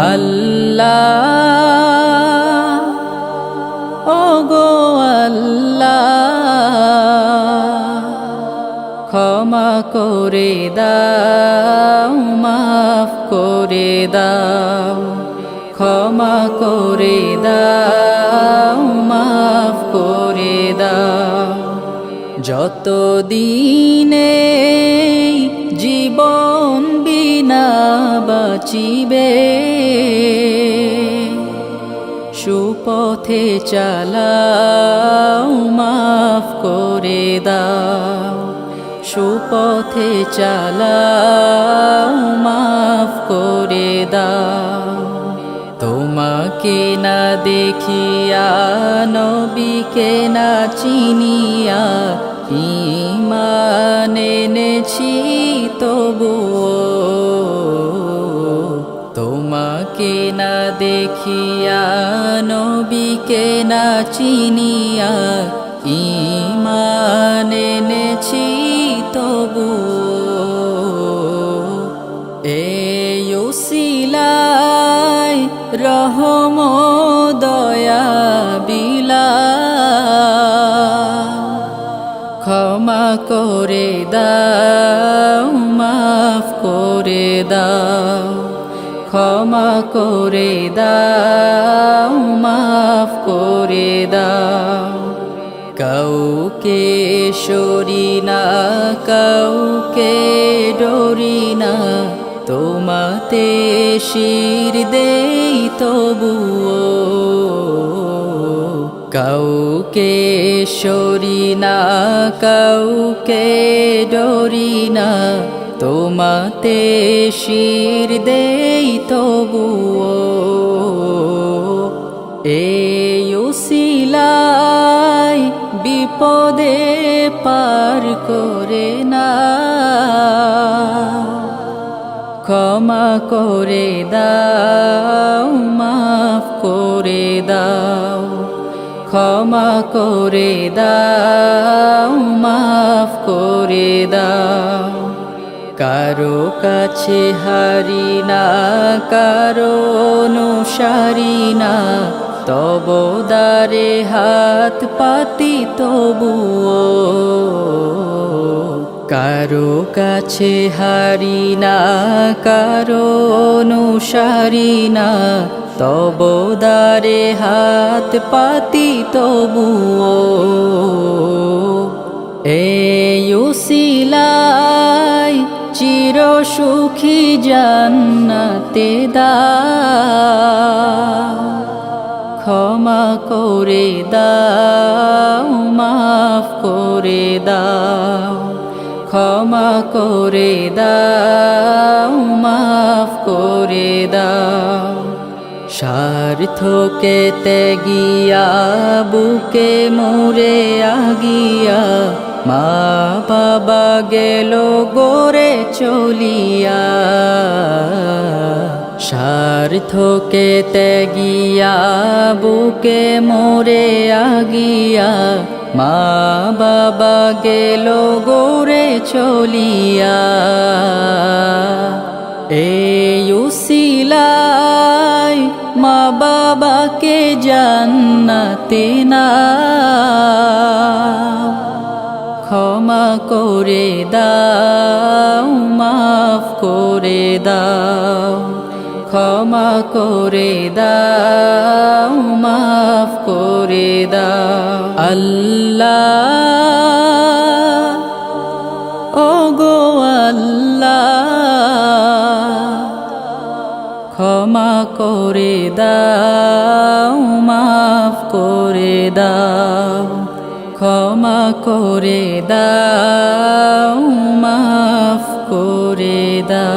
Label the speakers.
Speaker 1: আল্লাহ ওগো আল্লাহ ক্ষমা করে দাও মাফ করে দাও ক্ষমা করে দাও মাফ করে দাও যত দিনে জীবন বিনা বাঁচিবে সুপথে চালাও মাফ করে দাও সুপথে চালাও মাফ করে দাও তোমাকে না দেখিয়া নবীকে না চিনিয়া ঈমান এনেছি তবুও তোমাকে না দেখিয়া নবীকে না চিনিয়া ঈমান এনেছি তবুও এই উসিলায় রহম দয়া বিলা ক্ষমা করে দাও মাফ করে দাও ক্ষমা করে দাও মাফ করে দাও কাউকে সরি না কাউকে ডরি না তোমাতে শির দেই তবুও কাউকে সরি না কাউকে ডরি না তোমাতে শির দেই তবুও এই উসিলায় বিপদে পার করে না ক্ষমা করে দাও মাফ করে দাও ক্ষমা করে দাও মাফ করে দাও কারো কাছে হারি না কারো অনুসারী না তব দ্বারে হাত পাতি তবুও কারো কাছে হারি না কারো অনুসারী না তব দ্বারে হাত পাতি তবুও এই উসিলায় চির সুখী জান্নাতে দাও ক্ষমা করে দাও মাফ করে দাও ক্ষমা করে দাও মাফ করে দাও স্বার্থকে ত্যাগিয়া বুকে মোরে আগিয়া মা বাবা গেল গোরে চলিয়া স্বার্থকে ত্যাগিয়া বুকে মোরে আগিয়া মা বাবা গেল গোরে চলিয়া এই উসিলায় মা বাবাকে জান্নাতে না ক্ষমা করে দাও মাফ করে দাও ক্ষমা করে দাও মাফ করে দাও আল্লাহ ওগো আল্লাহ ক্ষমা করে দাও মাফ করে দাও ক্ষমা করে দাও মাফ করে দাও।